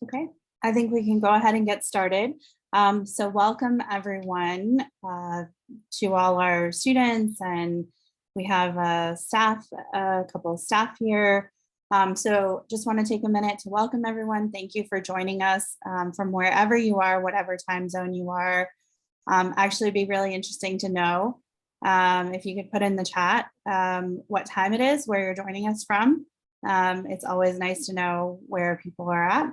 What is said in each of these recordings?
Okay, I think we can go ahead and get started. So welcome everyone to all our students, and we have a couple of staff here. So just want to take a minute to welcome everyone. Thank you for joining us from wherever you are, whatever time zone you are. Actually, it'd be really interesting to know if you could put in the chat what time it is, where you're joining us from. It's always nice to know where people are at.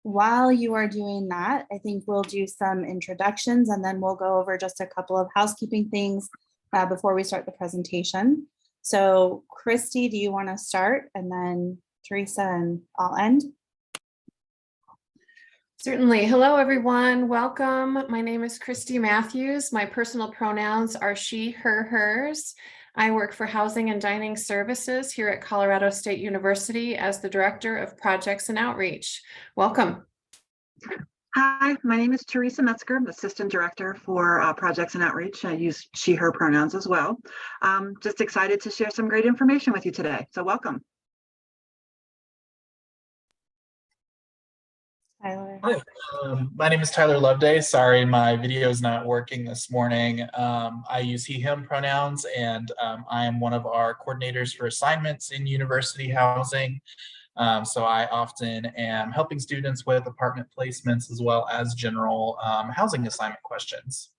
While you are doing that, I think we'll do some introductions and then we'll go over just a couple of housekeeping things before we start the presentation. So Christy, do you want to start, and then Teresa, and I'll end? Certainly. Hello, everyone. Welcome. My name is Christy Matthews. My personal pronouns are she, her, hers. I work for Housing and Dining Services here at Colorado State University as the Director of Projects and Outreach. Welcome. Hi, my name is Teresa Metzger, Assistant Director for Projects and Outreach. I use she, her pronouns as well. Just excited to share some great information with you today. So welcome. Tyler. Hi, my name is Tyler Loveday. Sorry, my video is not working this morning. I use he, him pronouns, and I am one of our coordinators for assignments in university housing. So I often am helping students with apartment placements as well as general housing assignment questions.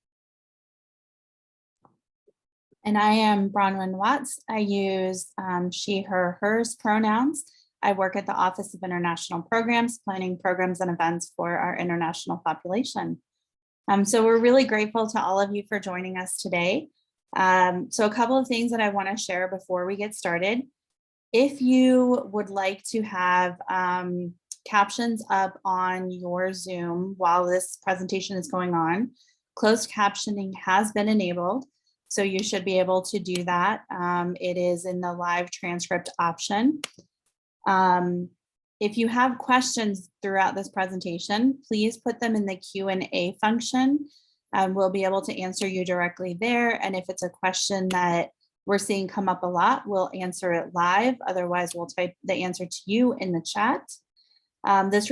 And I am Bronwyn Watts. I use she, her, hers pronouns. I work at the Office of International Programs, planning programs and events for our international population. So we're really grateful to all of you for joining us today. So a couple of things that I want to share before we get started. If you would like to have captions up on your Zoom while this presentation is going on, closed captioning has been enabled. So you should be able to do that. It is in the live transcript option. If you have questions throughout this presentation, please put them in the Q&A function. We'll be able to answer you directly there. And if it's a question that we're seeing come up a lot, we'll answer it live. Otherwise, we'll type the answer to you in the chat. This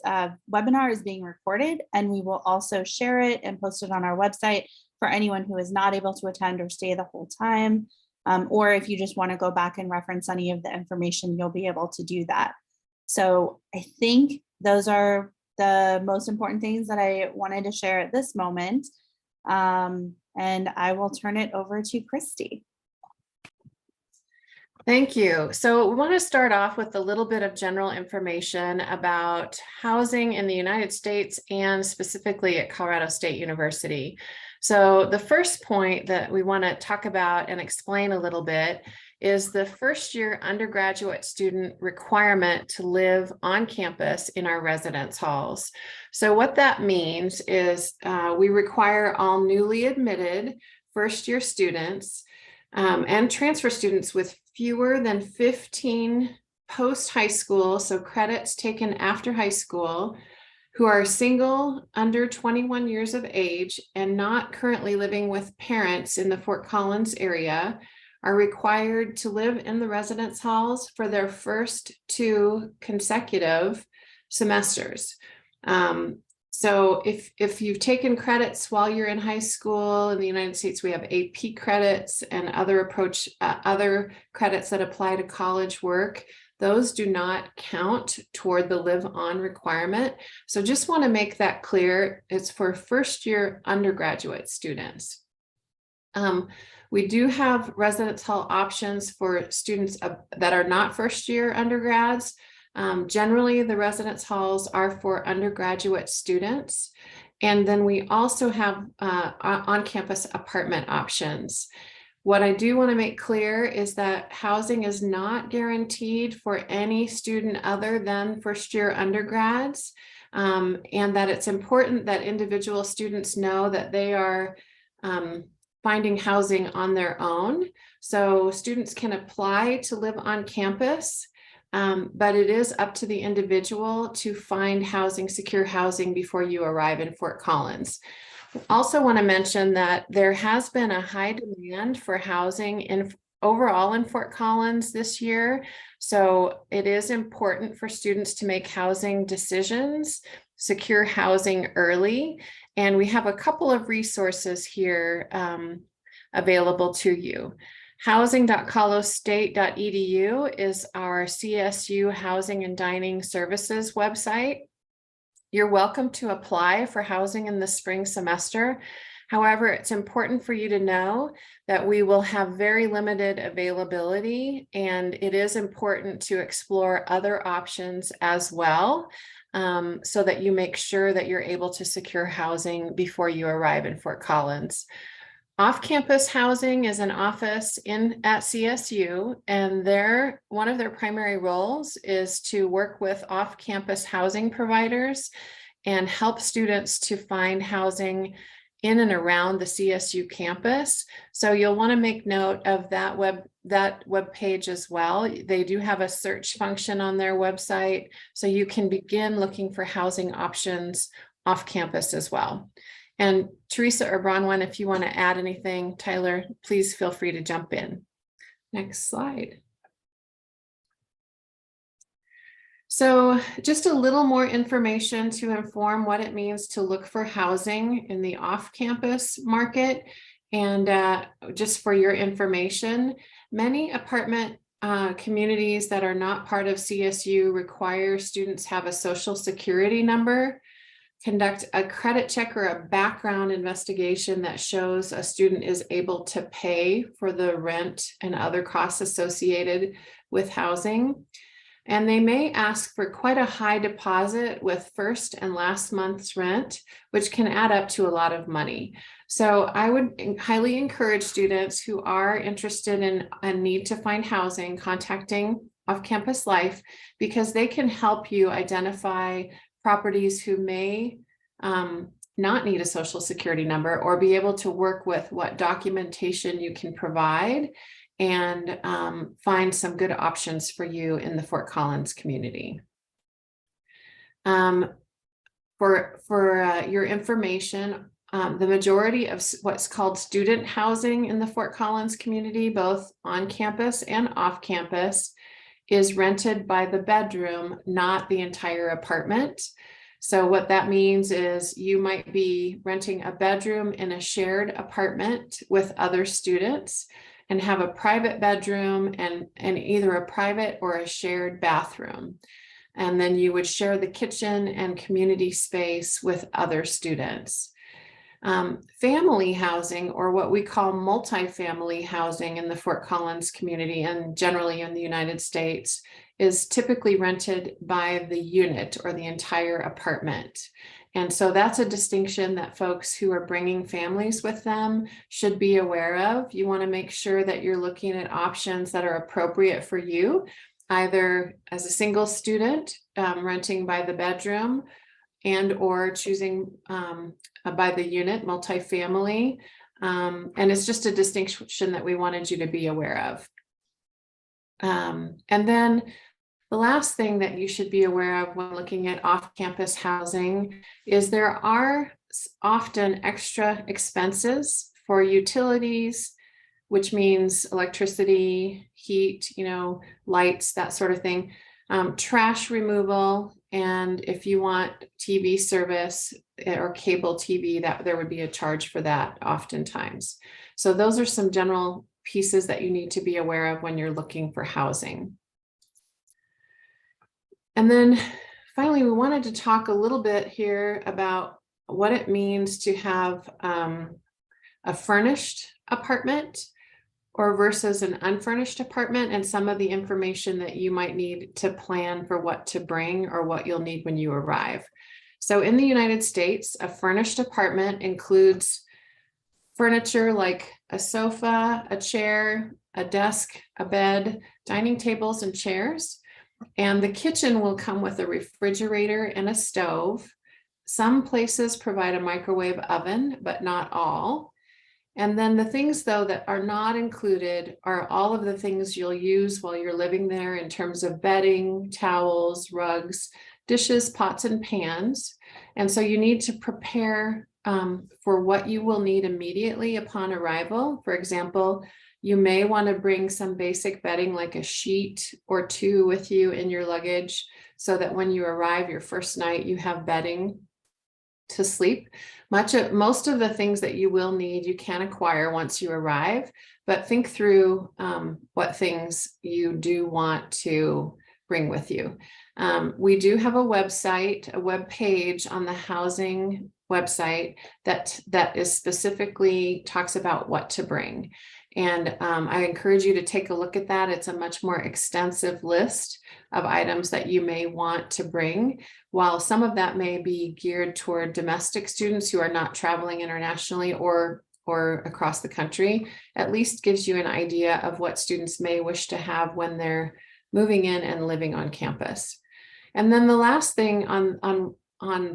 webinar is being recorded, and we will also share it and post it on our website for anyone who is not able to attend or stay the whole time. Or if you just want to go back and reference any of the information, you'll be able to do that. So I think those are the most important things that I wanted to share at this moment. And I will turn it over to Christy. Thank you. So we want to start off with a little bit of general information about housing in the United States and specifically at Colorado State University. So the first point that we want to talk about and explain a little bit is the first year undergraduate student requirement to live on campus in our residence halls. So what that means is we require all newly admitted first year students and transfer students with fewer than 15 post high school, so credits taken after high school, who are single, under 21 years of age, and not currently living with parents in the Fort Collins area, are required to live in the residence halls for their first 2 consecutive semesters. So if you've taken credits while you're in high school, in the United States, we have AP credits and other credits that apply to college work. Those do not count toward the live on requirement. So just want to make that clear. It's for first year undergraduate students. We do have residence hall options for students that are not first year undergrads. Generally, the residence halls are for undergraduate students. And then we also have on-campus apartment options. What I do want to make clear is that housing is not guaranteed for any student other than first year undergrads, and that it's important that individual students know that they are finding housing on their own. So students can apply to live on campus, but it is up to the individual to find housing, secure housing before you arrive in Fort Collins. Also want to mention that there has been a high demand for housing in overall in Fort Collins this year. So it is important for students to make housing decisions, secure housing early. And we have a couple of resources here available to you. Housing.colostate.edu is our CSU Housing and Dining Services website. You're welcome to apply for housing in the spring semester. However, it's important for you to know that we will have very limited availability, and it is important to explore other options as well, so that you make sure that you're able to secure housing before you arrive in Fort Collins. Off-campus housing is an office at CSU, and one of their primary roles is to work with off-campus housing providers and help students to find housing in and around the CSU campus. So you'll want to make note of that web page as well. They do have a search function on their website, so you can begin looking for housing options off campus as well. And Teresa or Bronwyn, if you want to add anything, Tyler, please feel free to jump in. Next slide. So just a little more information to inform what it means to look for housing in the off-campus market. And just for your information, many apartment communities that are not part of CSU require students have a social security number, conduct a credit check or a background investigation that shows a student is able to pay for the rent and other costs associated with housing. And they may ask for quite a high deposit with first and last month's rent, which can add up to a lot of money. So I would highly encourage students who are interested in and need to find housing contacting Off-Campus Life, because they can help you identify properties who may not need a social security number, or be able to work with what documentation you can provide and find some good options for you in the Fort Collins community. For your information, the majority of what's called student housing in the Fort Collins community, both on campus and off campus, is rented by the bedroom, not the entire apartment. So what that means is you might be renting a bedroom in a shared apartment with other students and have a private bedroom and either a private or a shared bathroom. And then you would share the kitchen and community space with other students. Family housing, or what we call multifamily housing in the Fort Collins community and generally in the United States, is typically rented by the unit or the entire apartment. And so that's a distinction that folks who are bringing families with them should be aware of. You want to make sure that you're looking at options that are appropriate for you, either as a single student renting by the bedroom, and or choosing by the unit, multifamily. And it's just a distinction that we wanted you to be aware of. And then the last thing that you should be aware of when looking at off-campus housing is there are often extra expenses for utilities, which means electricity, heat, lights, that sort of thing, trash removal, and if you want TV service or cable TV, that there would be a charge for that oftentimes. So those are some general pieces that you need to be aware of when you're looking for housing. And then finally, we wanted to talk a little bit here about what it means to have a furnished apartment or versus an unfurnished apartment, and some of the information that you might need to plan for what to bring or what you'll need when you arrive. So in the United States, a furnished apartment includes furniture like a sofa, a chair, a desk, a bed, dining tables, and chairs. And the kitchen will come with a refrigerator and a stove. Some places provide a microwave oven, but not all. And then the things, though, that are not included are all of the things you'll use while you're living there in terms of bedding, towels, rugs, dishes, pots, and pans. And so you need to prepare for what you will need immediately upon arrival. For example, you may want to bring some basic bedding like a sheet or two with you in your luggage so that when you arrive your first night, you have bedding to sleep. Most of the things that you will need, you can acquire once you arrive, but think through what things you do want to bring with you. We do have a website, a web page on the housing website that is specifically talks about what to bring. And I encourage you to take a look at that. It's a much more extensive list of items that you may want to bring. While some of that may be geared toward domestic students who are not traveling internationally or across the country, at least gives you an idea of what students may wish to have when they're moving in and living on campus. And then the last thing on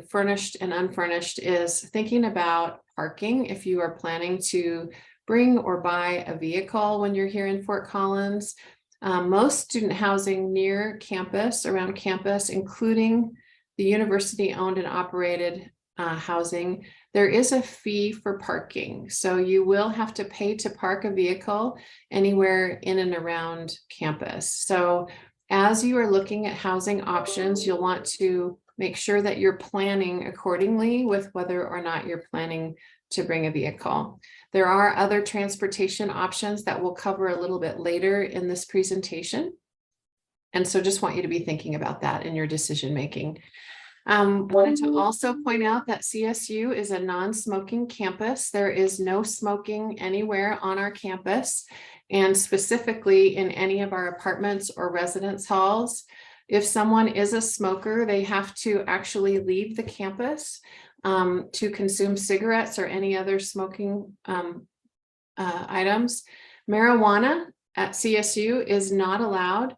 furnished and unfurnished is thinking about parking. If you are planning to bring or buy a vehicle when you're here in Fort Collins, most student housing near campus, around campus, including the university owned and operated housing, there is a fee for parking. So you will have to pay to park a vehicle anywhere in and around campus. So as you are looking at housing options, you'll want to make sure that you're planning accordingly with whether or not you're planning to bring a vehicle. There are other transportation options that we'll cover a little bit later in this presentation. And so just want you to be thinking about that in your decision making. Wanted to also point out that CSU is a non-smoking campus. There is no smoking anywhere on our campus, and specifically in any of our apartments or residence halls. If someone is a smoker, they have to actually leave the campus to consume cigarettes or any other smoking items. Marijuana at CSU is not allowed.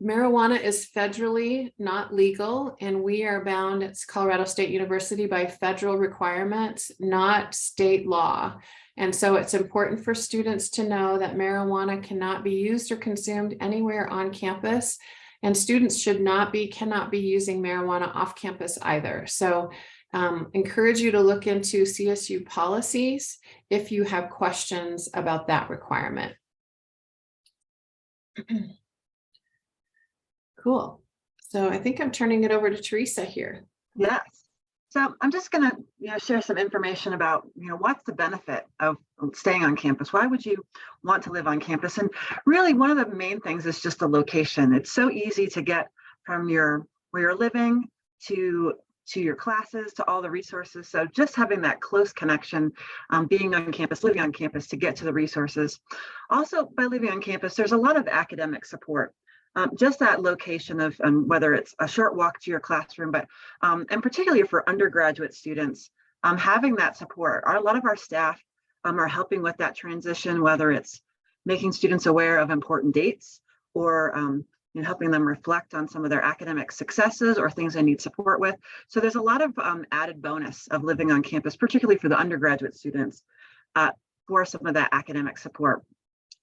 Marijuana is federally not legal, and we are bound at Colorado State University by federal requirements, not state law. And so it's important for students to know that marijuana cannot be used or consumed anywhere on campus, and students cannot be using marijuana off campus either. So encourage you to look into CSU policies if you have questions about that requirement. Cool. So I think I'm turning it over to Teresa here. Yes. So I'm just going to share some information about what's the benefit of staying on campus. Why would you want to live on campus? And really, one of the main things is just the location. It's so easy to get from where you're living to your classes, to all the resources. So just having that close connection, being on campus, living on campus to get to the resources. Also, by living on campus, there's a lot of academic support. Just that location of whether it's a short walk to your classroom, but and particularly for undergraduate students, having that support. A lot of our staff are helping with that transition, whether it's making students aware of important dates or helping them reflect on some of their academic successes or things they need support with. So there's a lot of added bonus of living on campus, particularly for the undergraduate students, for some of that academic support.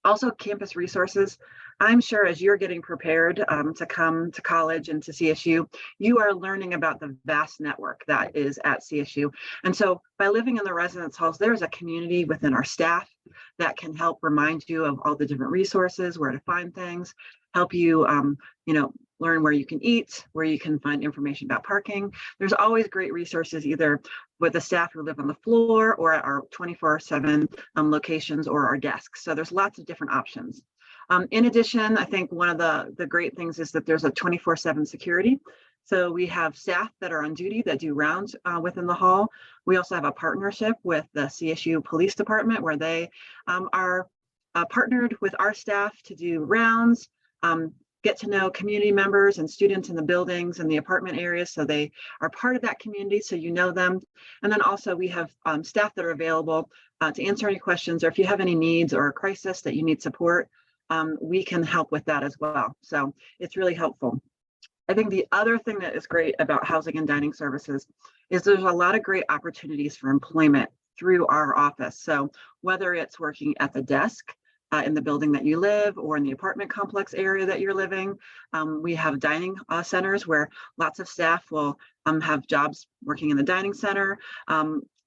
Also, campus resources. I'm sure as you're getting prepared to come to college and to CSU, you are learning about the vast network that is at CSU. And so by living in the residence halls, there's a community within our staff that can help remind you of all the different resources, where to find things, help you, learn where you can eat, where you can find information about parking. There's always great resources, either with the staff who live on the floor or at our 24/7 locations or our desks. So there's lots of different options. In addition, I think one of the great things is that there's a 24/7 security. So we have staff that are on duty that do rounds within the hall. We also have a partnership with the CSU Police Department where they are partnered with our staff to do rounds, get to know community members and students in the buildings and the apartment areas, so they are part of that community, so you know them. And then also we have staff that are available to answer any questions, or if you have any needs or a crisis that you need support, we can help with that as well. So it's really helpful. I think the other thing that is great about housing and dining services is there's a lot of great opportunities for employment through our office. So whether it's working at the desk, in the building that you live or in the apartment complex area that you're living. We have dining centers where lots of staff will have jobs working in the dining center,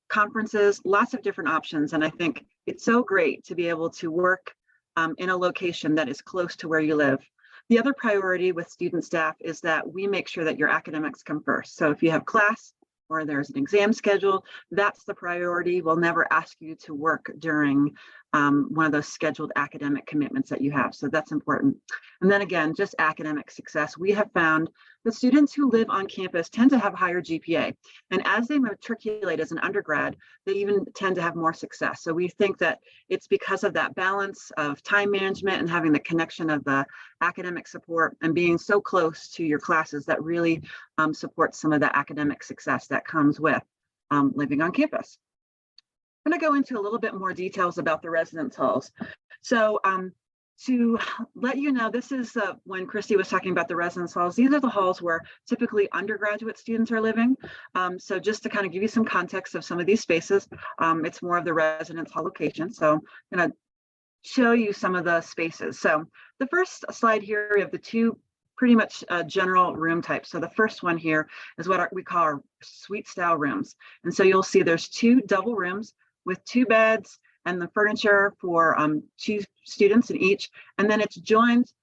conferences, lots of different options. And I think it's so great to be able to work in a location that is close to where you live. The other priority with student staff is that we make sure that your academics come first. So if you have class or there's an exam schedule, that's the priority. We'll never ask you to work during one of those scheduled academic commitments that you have. So that's important. And then again, just academic success. We have found that students who live on campus tend to have higher GPA. And as they matriculate as an undergrad, they even tend to have more success. So we think that it's because of that balance of time management and having the connection of the academic support and being so close to your classes that really supports some of the academic success that comes with living on campus. I'm going to go into a little bit more details about the residence halls. So to let you know, this is when Christy was talking about the residence halls. These are the halls where typically undergraduate students are living. So just to kind of give you some context of some of these spaces, it's more of the residence hall location. So I'm going to show you some of the spaces. So the first slide here, we have the two pretty much general room types. So the first one here is what we call our suite style rooms. And so you'll see there's two double rooms with 2 beds and the furniture for 2 students in each. And then it's joined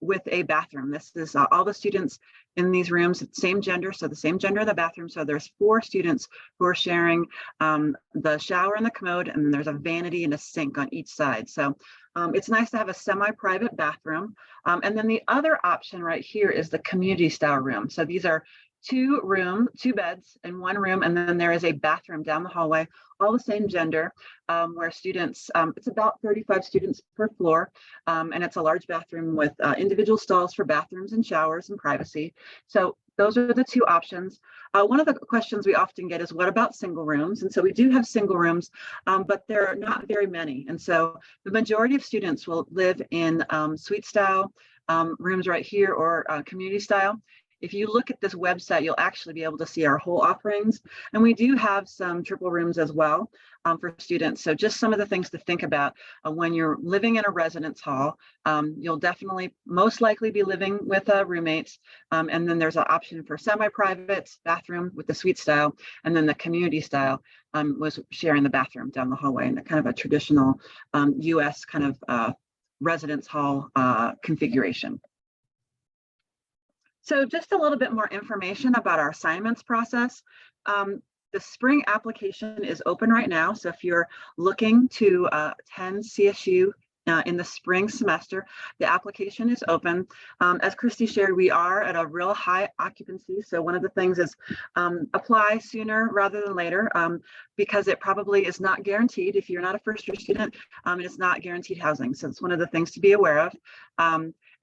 with a bathroom. This is all the students in these rooms, same gender, so the same gender in the bathroom. So there's 4 students who are sharing the shower and the commode, and then there's a vanity and a sink on each side. So it's nice to have a semi-private bathroom. And then the other option right here is the community style room. So these are 2 beds in 1 room, and then there is a bathroom down the hallway, all the same gender, where students, it's about 35 students per floor, and it's a large bathroom with individual stalls for bathrooms and showers and privacy. So those are the 2 options. One of the questions we often get is, what about single rooms? And so we do have single rooms, but there are not very many. And so the majority of students will live in suite style rooms right here, or community style. If you look at this website, you'll actually be able to see our whole offerings. And we do have some triple rooms as well for students. So just some of the things to think about when you're living in a residence hall. You'll definitely most likely be living with roommates. And then there's an option for semi-private bathroom with the suite style. And then the community style was sharing the bathroom down the hallway, and kind of a traditional US kind of residence hall configuration. So just a little bit more information about our assignments process. The spring application is open right now. So if you're looking to attend CSU in the spring semester, the application is open. As Christy shared, we are at a real high occupancy. So one of the things is apply sooner rather than later, because it probably is not guaranteed. If you're not a first-year student, it's not guaranteed housing. So it's one of the things to be aware of.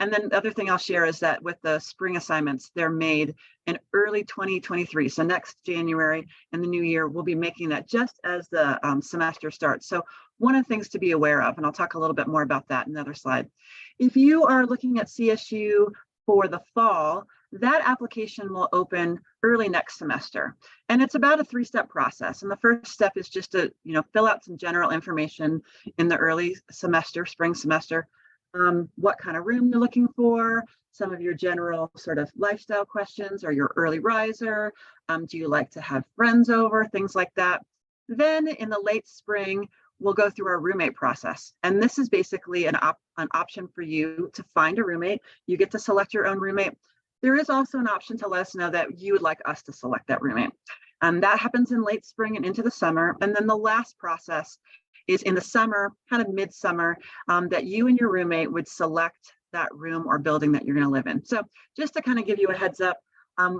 And then the other thing I'll share is that with the spring assignments, they're made in early 2023. So next January in the new year, we'll be making that just as the semester starts. So one of the things to be aware of, and I'll talk a little bit more about that in another slide. If you are looking at CSU for the fall, that application will open early next semester. And it's about a 3-step process. And the first step is just to fill out some general information in the early semester, spring semester. What kind of room you're looking for, some of your general sort of lifestyle questions. Are you an early riser? Do you like to have friends over? Things like that. Then in the late spring, we'll go through our roommate process. And this is basically an option for you to find a roommate. You get to select your own roommate. There is also an option to let us know that you would like us to select that roommate. That happens in late spring and into the summer. And then the last process is in the summer, kind of midsummer, that you and your roommate would select that room or building that you're going to live in. So just to kind of give you a heads up,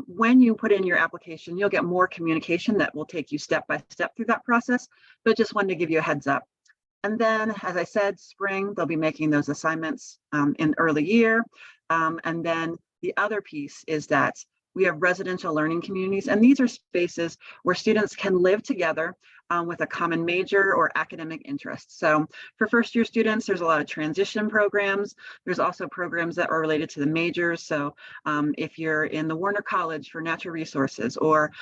when you put in your application, you'll get more communication that will take you step by step through that process, but just wanted to give you a heads up. And then, as I said, spring, they'll be making those assignments in early year. And then the other piece is that we have residential learning communities, and these are spaces where students can live together with a common major or academic interest. So for first-year students, there's a lot of transition programs. There's also programs that are related to the majors. So if you're in the Warner College for natural resources, or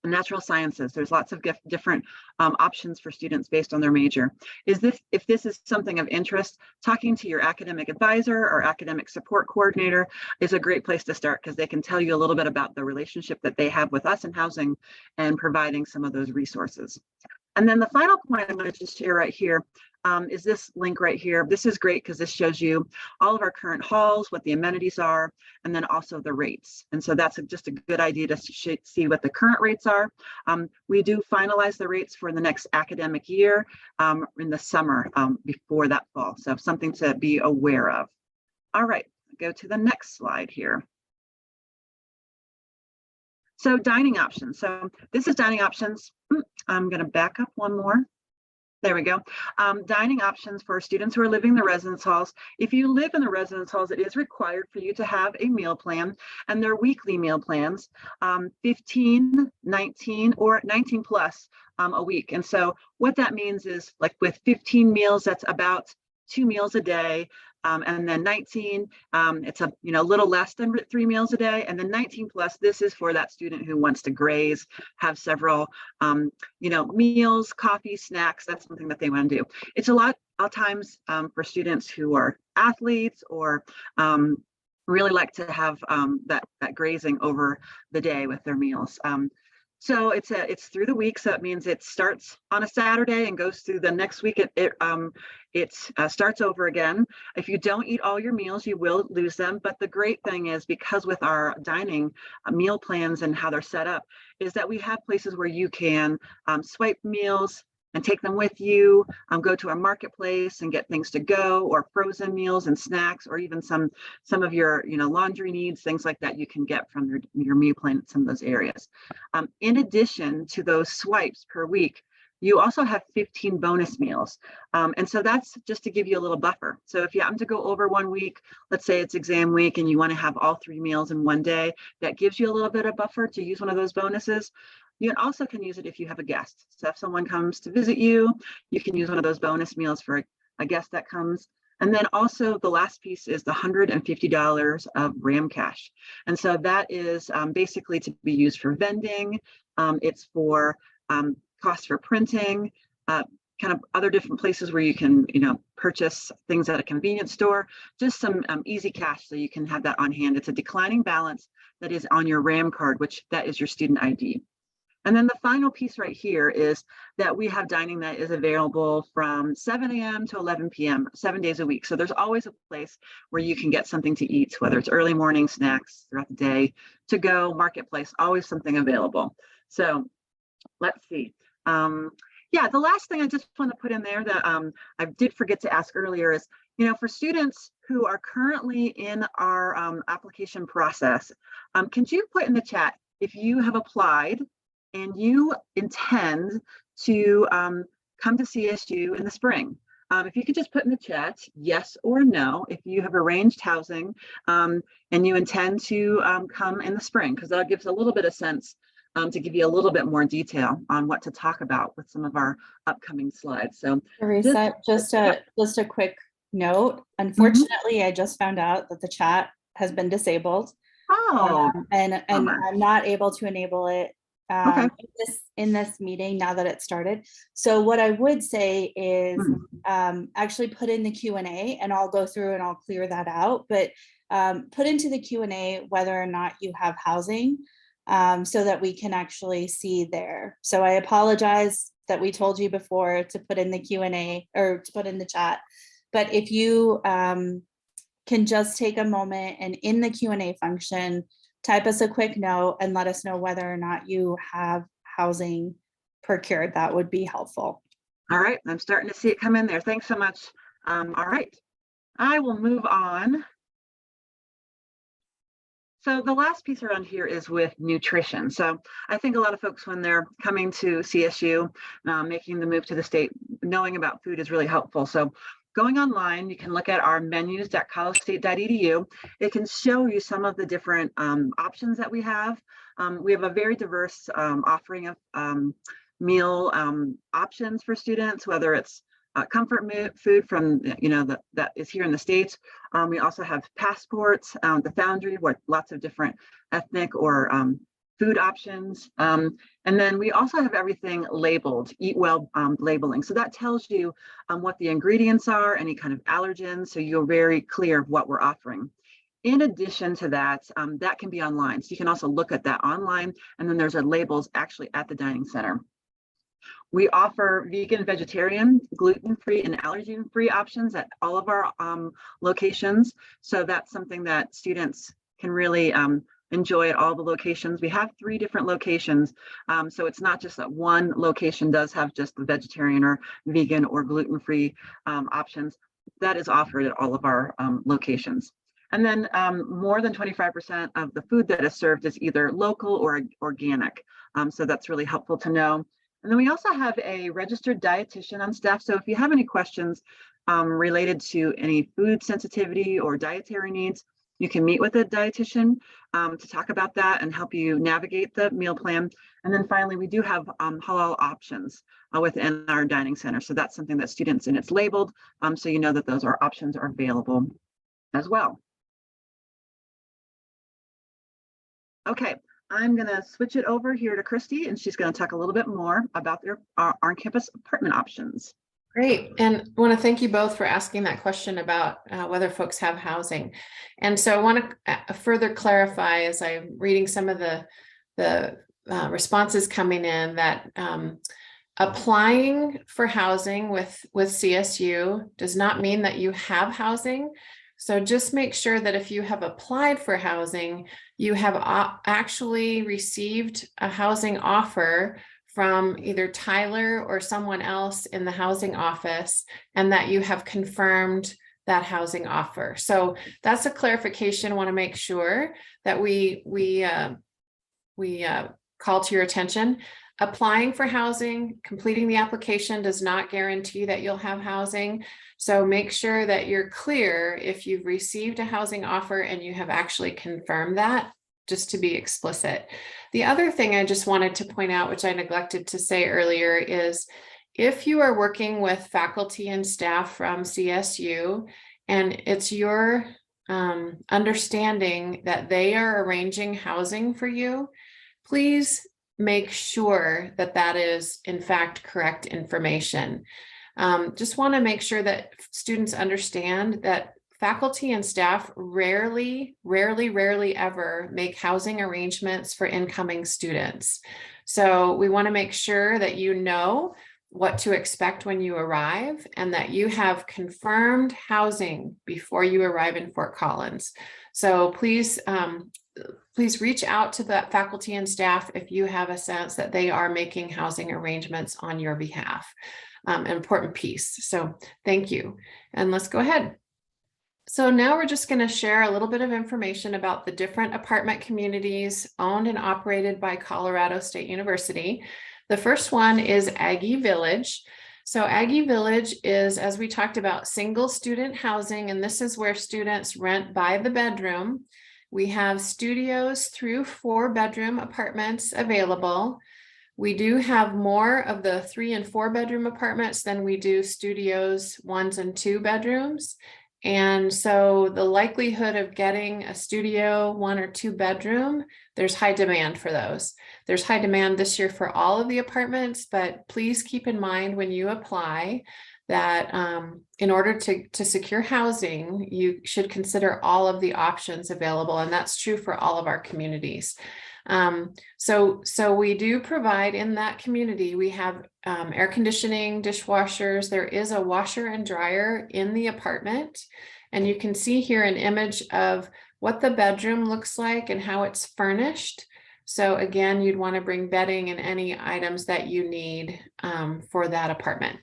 Natural sciences. There's lots of different options for students based on their major. If this is something of interest, talking to your academic advisor or academic support coordinator is a great place to start, because they can tell you a little bit about the relationship that they have with us in housing and providing some of those resources. And then the final point I'm going to just share right here is this link right here. This is great because this shows you all of our current halls, what the amenities are, and then also the rates. And so that's just a good idea to see what the current rates are. We do finalize the rates for the next academic year in the summer before that fall. So something to be aware of. All right, go to the next slide here. So dining options. So this is dining options. I'm going to back up one more. There we go. Dining options for students who are living in the residence halls. If you live in the residence halls, it is required for you to have a meal plan, and they're weekly meal plans, 15, 19, or 19 plus a week. And so what that means is, like with 15 meals, that's about 2 meals a day. And then 19, it's a little less than 3 meals a day. And then 19 plus, this is for that student who wants to graze, have several, meals, coffee, snacks. That's something that they want to do. It's a lot of times for students who are athletes or really like to have that grazing over the day with their meals. So it's through the week. So it means it starts on a Saturday and goes through the next week. It starts over again. If you don't eat all your meals, you will lose them. But the great thing is, because with our dining meal plans and how they're set up, is that we have places where you can swipe meals and take them with you, go to our marketplace and get things to go, or frozen meals and snacks, or even some of your laundry needs, things like that you can get from your meal plan in some of those areas. In addition to those swipes per week, you also have 15 bonus meals. And so that's just to give you a little buffer. So if you happen to go over 1 week, let's say it's exam week and you want to have all 3 meals in one day, that gives you a little bit of buffer to use one of those bonuses. You also can use it if you have a guest. So if someone comes to visit you, you can use one of those bonus meals for a guest that comes. And then also the last piece is the $150 of RAM cash. And so that is basically to be used for vending. It's for costs for printing, kind of other different places where you can, purchase things at a convenience store, just some easy cash so you can have that on hand. It's a declining balance that is on your RAM card, which that is your student ID. And then the final piece right here is that we have dining that is available from 7 a.m. to 11 p.m., 7 days a week. So there's always a place where you can get something to eat, whether it's early morning snacks throughout the day, to go, marketplace, always something available. So let's see. Yeah, the last thing I just want to put in there that I did forget to ask earlier is, for students who are currently in our application process, can you put in the chat if you have applied and you intend to come to CSU in the spring? If you could just put in the chat, yes or no, if you have arranged housing and you intend to come in the spring, because that gives a little bit of sense to give you a little bit more detail on what to talk about with some of our upcoming slides. So Teresa, just a quick note. Unfortunately, I just found out that the chat has been disabled. Oh, and I'm not able to enable it okay. in this meeting now that it started. So what I would say is actually put in the Q&A, and I'll go through and I'll clear that out, but put into the Q&A whether or not you have housing, so that we can actually see there. So I apologize that we told you before to put in the Q&A or to put in the chat, but if you can just take a moment and in the Q&A function, type us a quick note and let us know whether or not you have housing procured. That would be helpful. All right, I'm starting to see it come in there. Thanks so much. All right, I will move on. So the last piece around here is with nutrition. So I think a lot of folks, when they're coming to CSU, making the move to the state, knowing about food is really helpful. So going online, you can look at our menus.collegestate.edu. It can show you some of the different options that we have. We have a very diverse offering of meal options for students, whether it's comfort food from that is here in the States. We also have passports, the Foundry, with lots of different ethnic or food options. And then we also have everything labeled, Eat Well labeling. So that tells you what the ingredients are, any kind of allergens, so you're very clear of what we're offering. In addition to that, that can be online. So you can also look at that online, and then there's our labels actually at the dining center. We offer vegan, vegetarian, gluten-free, and allergen-free options at all of our locations. So that's something that students can really enjoy at all the locations. We have 3 different locations. So it's not just that one location does have just the vegetarian or vegan or gluten-free options. That is offered at all of our locations. And then more than 25% of the food that is served is either local or organic. So that's really helpful to know. And then we also have a registered dietitian on staff. So if you have any questions related to any food sensitivity or dietary needs, you can meet with a dietitian to talk about that and help you navigate the meal plan. And then finally, we do have halal options within our dining center. So that's something that students, and it's labeled, so you know that those options are available as well. Okay, I'm going to switch it over here to Christy, and she's going to talk a little bit more about their on-campus apartment options. Great. And I want to thank you both for asking that question about whether folks have housing. And so I want to further clarify as I'm reading some of the responses coming in that applying for housing with CSU does not mean that you have housing. So just make sure that if you have applied for housing, you have actually received a housing offer from either Tyler or someone else in the housing office, and that you have confirmed that housing offer. So that's a clarification. I want to make sure that we call to your attention. Applying for housing, completing the application does not guarantee that you'll have housing. So make sure that you're clear if you've received a housing offer and you have actually confirmed that, just to be explicit. The other thing I just wanted to point out, which I neglected to say earlier, is if you are working with faculty and staff from CSU and it's your understanding that they are arranging housing for you, please make sure that that is in fact correct information. Just want to make sure that students understand that faculty and staff rarely ever make housing arrangements for incoming students. So we want to make sure that you know what to expect when you arrive and that you have confirmed housing before you arrive in Fort Collins. So please reach out to the faculty and staff if you have a sense that they are making housing arrangements on your behalf. An important piece. So thank you. And let's go ahead. So now we're just going to share a little bit of information about the different apartment communities owned and operated by Colorado State University. The first one is Aggie Village. So Aggie Village is, as we talked about, single student housing, and this is where students rent by the bedroom. We have studios through 4-bedroom apartments available. We do have more of the 3 and 4 bedroom apartments than we do studios, 1s and 2 bedrooms. And so the likelihood of getting a studio 1 or 2 bedroom, there's high demand for those. There's high demand this year for all of the apartments, but please keep in mind when you apply that in order to secure housing, you should consider all of the options available. And that's true for all of our communities. So we do provide in that community, we have air conditioning, dishwashers. There is a washer and dryer in the apartment. And you can see here an image of what the bedroom looks like and how it's furnished. So again, you'd want to bring bedding and any items that you need for that apartment.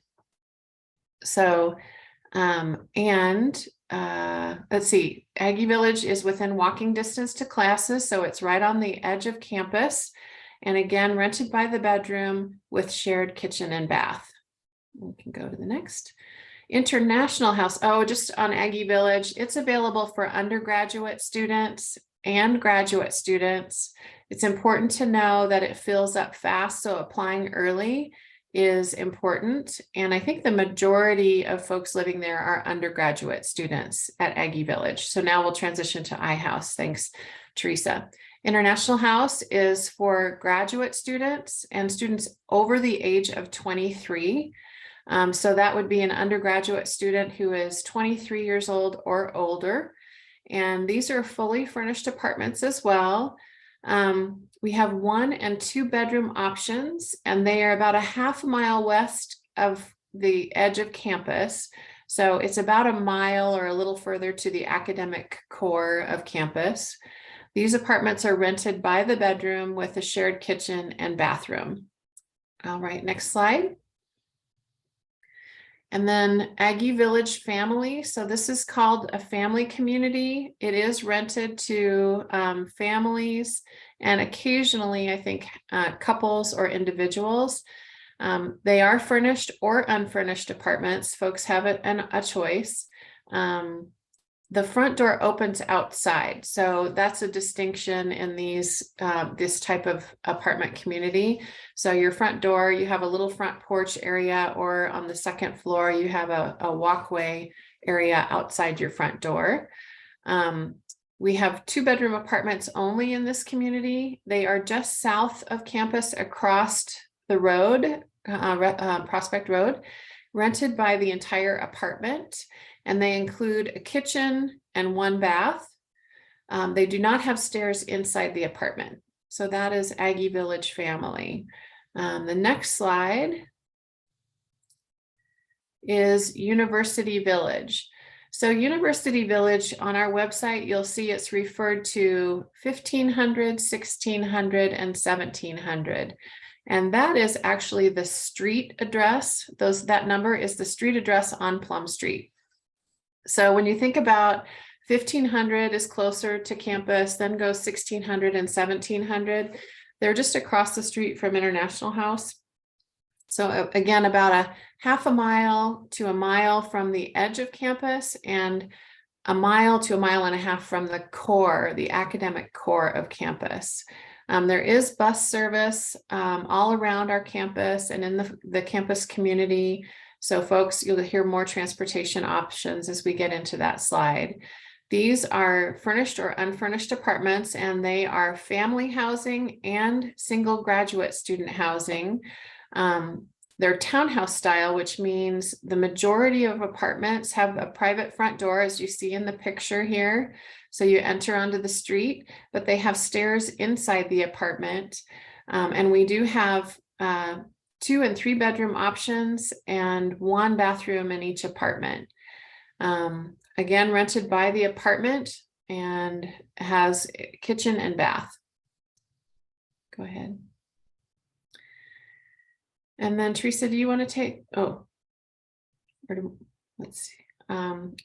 So, let's see, Aggie Village is within walking distance to classes, so it's right on the edge of campus. And again, rented by the bedroom with shared kitchen and bath. We can go to the next. International House. Oh, just on Aggie Village, it's available for undergraduate students and graduate students. It's important to know that it fills up fast, so applying early is important. And I think the majority of folks living there are undergraduate students at Aggie Village. So now we'll transition to iHouse. Thanks, Teresa. International House is for graduate students and students over the age of 23. So that would be an undergraduate student who is 23 years old or older. And these are fully furnished apartments as well. We have 1 and 2 bedroom options, and they are about a half a mile west of the edge of campus. So it's about a mile or a little further to the academic core of campus. These apartments are rented by the bedroom with a shared kitchen and bathroom. All right, next slide. And then Aggie Village Family. So this is called a family community. It is rented to families and occasionally, I think, couples or individuals. They are furnished or unfurnished apartments. Folks have a choice. The front door opens outside. So that's a distinction in this type of apartment community. So your front door, you have a little front porch area, or on the second floor, you have a walkway area outside your front door. We have 2 bedroom apartments only in this community. They are just south of campus across the road, Prospect Road, rented by the entire apartment. And they include a kitchen and 1 bath. They do not have stairs inside the apartment. So that is Aggie Village Family. The next slide is University Village. So University Village, on our website, you'll see it's referred to 1500, 1600, and 1700. And that is actually the street address. That number is the street address on Plum Street. So when you think about 1500 is closer to campus, then goes 1600 and 1700. They're just across the street from International House. So again, about a half a mile to a mile from the edge of campus and a mile to a mile and a half from the core, the academic core of campus. There is bus service all around our campus and in the campus community. So folks, you'll hear more transportation options as we get into that slide. These are furnished or unfurnished apartments, and they are family housing and single graduate student housing. They're townhouse style, which means the majority of apartments have a private front door, as you see in the picture here. So you enter onto the street, but they have stairs inside the apartment. And we do have 2 and 3 bedroom options and 1 bathroom in each apartment. Again, rented by the apartment and has kitchen and bath. Go ahead. And then Teresa, do you want to take, let's see.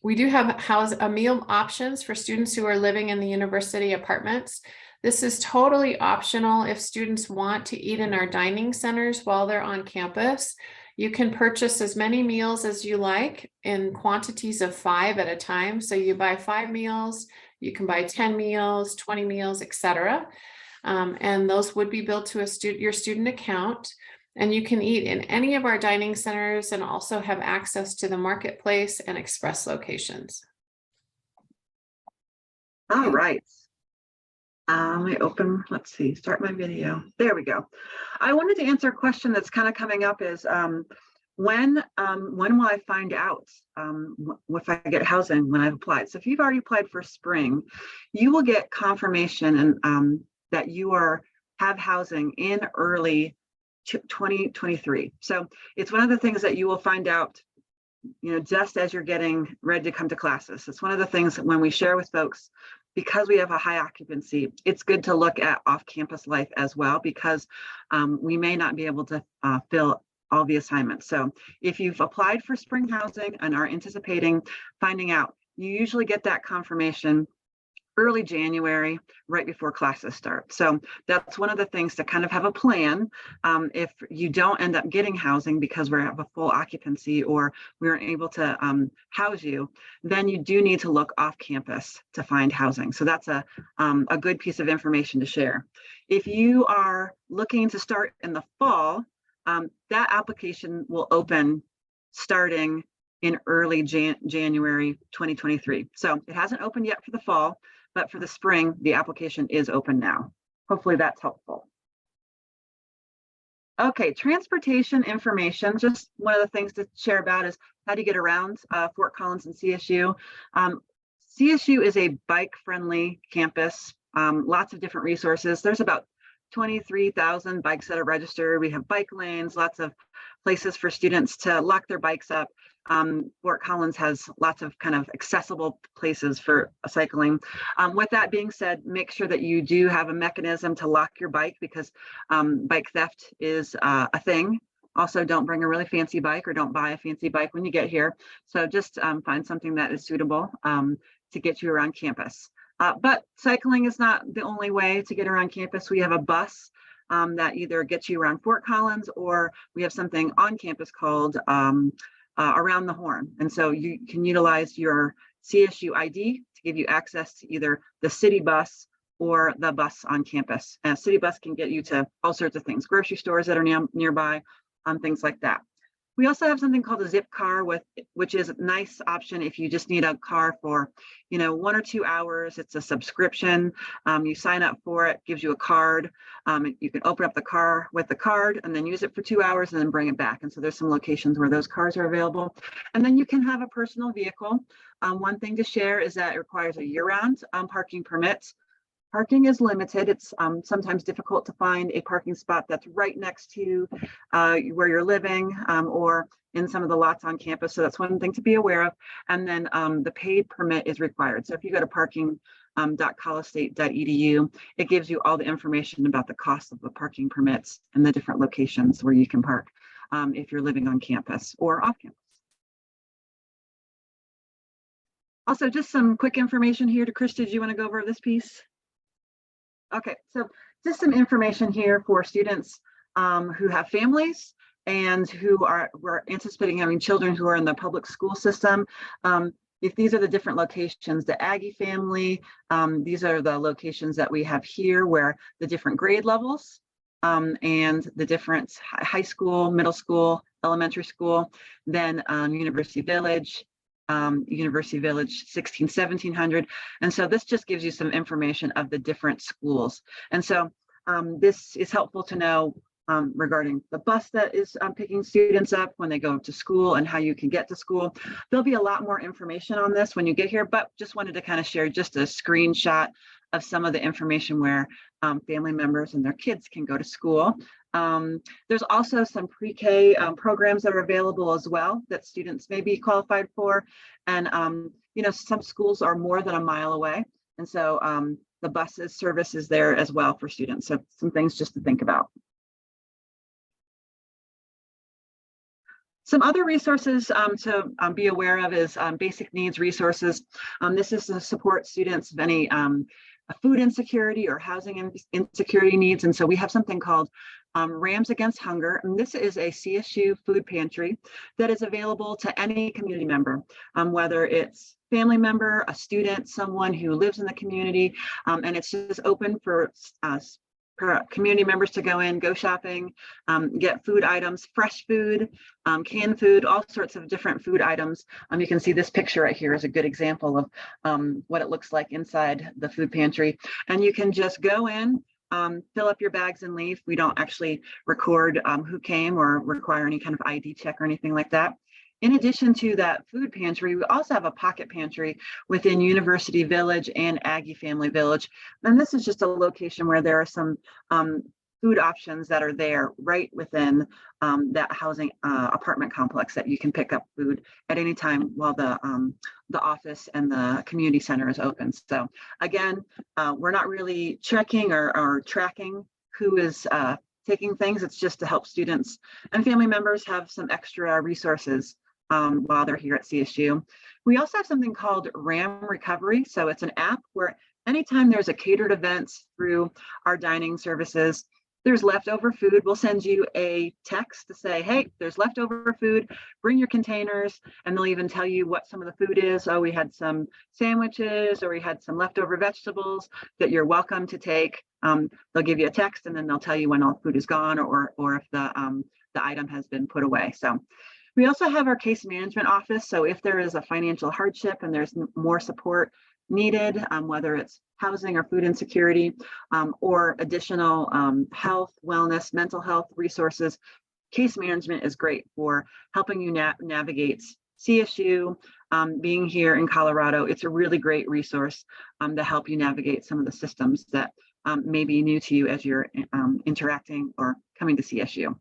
We do have meal options for students who are living in the university apartments. This is totally optional if students want to eat in our dining centers while they're on campus. You can purchase as many meals as you like in quantities of 5 at a time. So you buy 5 meals, you can buy 10 meals, 20 meals, etc. And those would be billed to your student account. And you can eat in any of our dining centers and also have access to the marketplace and express locations. All right. Let me open, let's see, start my video. There we go. I wanted to answer a question that's kind of coming up is when will I find out if I get housing when I've applied? So if you've already applied for spring, you will get confirmation and that you have housing in early 2023. So it's one of the things that you will find out, just as you're getting ready to come to classes. It's one of the things that when we share with folks, because we have a high occupancy, it's good to look at off-campus life as well, because we may not be able to fill all the assignments. So if you've applied for spring housing and are anticipating finding out, you usually get that confirmation early January, right before classes start. So that's one of the things to kind of have a plan. If you don't end up getting housing because we have a full occupancy or we aren't able to house you, then you do need to look off campus to find housing. So that's a good piece of information to share. If you are looking to start in the fall, that application will open starting in early January 2023. So it hasn't opened yet for the fall, but for the spring, the application is open now. Hopefully that's helpful. Okay, transportation information. Just one of the things to share about is how to get around Fort Collins and CSU. CSU is a bike-friendly campus, lots of different resources. There's about 23,000 bikes that are registered. We have bike lanes, lots of places for students to lock their bikes up. Fort Collins has lots of kind of accessible places for cycling. With that being said, make sure that you do have a mechanism to lock your bike, because bike theft is a thing. Also, don't bring a really fancy bike, or don't buy a fancy bike when you get here. So just find something that is suitable to get you around campus. But cycling is not the only way to get around campus. We have a bus that either gets you around Fort Collins, or we have something on campus called Around the Horn. And so you can utilize your CSU ID to give you access to either the city bus or the bus on campus. And a city bus can get you to all sorts of things, grocery stores that are nearby, things like that. We also have something called a zip car, which is a nice option if you just need a car for, 1 or 2 hours. It's a subscription. You sign up for it, gives you a card. You can open up the car with the card and then use it for 2 hours and then bring it back. And so there's some locations where those cars are available. And then you can have a personal vehicle. One thing to share is that it requires a year-round parking permit. Parking is limited. It's sometimes difficult to find a parking spot that's right next to where you're living or in some of the lots on campus. So that's one thing to be aware of. And then the paid permit is required. So if you go to parking.colostate.edu, it gives you all the information about the cost of the parking permits and the different locations where you can park if you're living on campus or off campus. Also, just some quick information here. Chris, did you want to go over this piece? Okay, so just some information here for students who have families and we're anticipating having children who are in the public school system. If these are the different locations, the Aggie family, these are the locations that we have here where the different grade levels and the different high school, middle school, elementary school, then University Village, 16, 1700. And so this just gives you some information of the different schools. And so this is helpful to know regarding the bus that is picking students up when they go to school and how you can get to school. There'll be a lot more information on this when you get here, but just wanted to kind of share just a screenshot of some of the information where family members and their kids can go to school. There's also some pre-K programs that are available as well that students may be qualified for. And, some schools are more than a mile away. And so the buses service is there as well for students. So some things just to think about. Some other resources to be aware of is basic needs resources. This is to support students of any food insecurity or housing insecurity needs. And so we have something called Rams Against Hunger. And this is a CSU food pantry that is available to any community member, whether it's family member, a student, someone who lives in the community. And it's just open for community members to go in, go shopping, get food items, fresh food, canned food, all sorts of different food items. You can see this picture right here is a good example of what it looks like inside the food pantry. And you can just go in, fill up your bags and leave. We don't actually record who came or require any kind of ID check or anything like that. In addition to that food pantry, we also have a pocket pantry within University Village and Aggie Family Village. And this is just a location where there are some food options that are there right within that housing apartment complex that you can pick up food at any time while the office and the community center is open. So again, we're not really checking or tracking who is taking things. It's just to help students and family members have some extra resources while they're here at CSU. We also have something called RAM Recovery. So it's an app where anytime there's a catered event through our dining services, there's leftover food, we'll send you a text to say, hey, there's leftover food, bring your containers, and they'll even tell you what some of the food is. Oh, we had some sandwiches, or we had some leftover vegetables that you're welcome to take. They'll give you a text, and then they'll tell you when all food is gone, or if the item has been put away. So we also have our case management office. So if there is a financial hardship and there's more support needed, whether it's housing or food insecurity, or additional health, wellness, mental health resources. Case management is great for helping you navigate CSU. Being here in Colorado, it's a really great resource to help you navigate some of the systems that may be new to you as you're interacting or coming to CSU.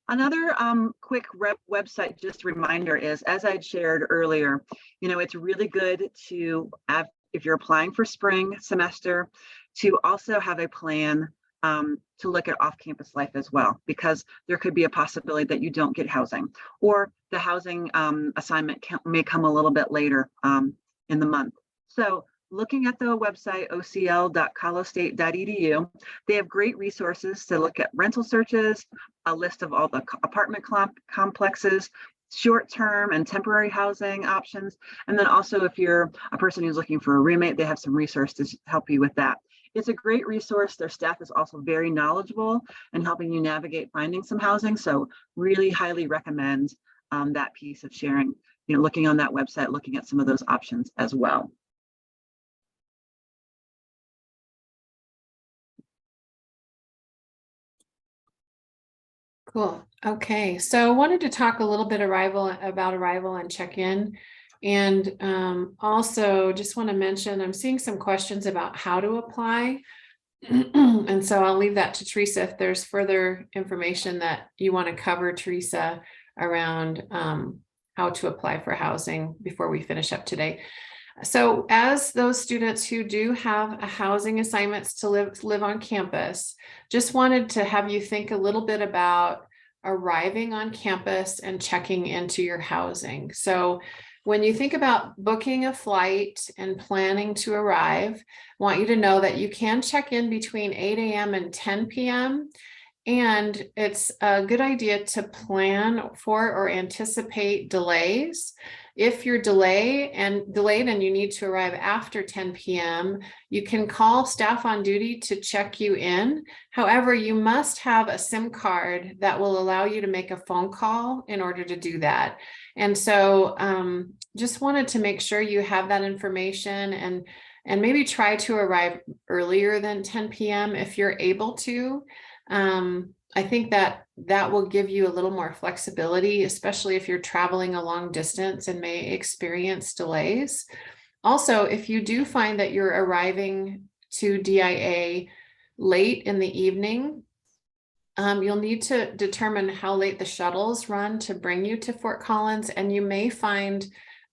Another quick website just reminder is, as I'd shared earlier, it's really good to have, if you're applying for spring semester, to also have a plan to look at off-campus life as well, because there could be a possibility that you don't get housing, or the housing assignment may come a little bit later in the month. So looking at the website, ocl.colostate.edu, they have great resources to look at rental searches, a list of all the apartment complexes, short-term and temporary housing options. And then also, if you're a person who's looking for a roommate, they have some resources to help you with that. It's a great resource. Their staff is also very knowledgeable in helping you navigate finding some housing. So really highly recommend that piece of sharing, looking on that website, looking at some of those options as well. Cool. Okay, so I wanted to talk a little bit about arrival and check-in. And also just want to mention, I'm seeing some questions about how to apply. And so I'll leave that to Teresa if there's further information that you want to cover, Teresa, around how to apply for housing before we finish up today. So as those students who do have housing assignments to live on campus, just wanted to have you think a little bit about arriving on campus and checking into your housing. So when you think about booking a flight and planning to arrive, I want you to know that you can check in between 8 a.m. and 10 p.m. And it's a good idea to plan for or anticipate delays. If you're delayed and you need to arrive after 10 p.m., you can call staff on duty to check you in. However, you must have a SIM card that will allow you to make a phone call in order to do that. And so just wanted to make sure you have that information, and maybe try to arrive earlier than 10 p.m. if you're able to. I think that will give you a little more flexibility, especially if you're traveling a long distance and may experience delays. Also, if you do find that you're arriving to DIA late in the evening, you'll need to determine how late the shuttles run to bring you to Fort Collins, and you may find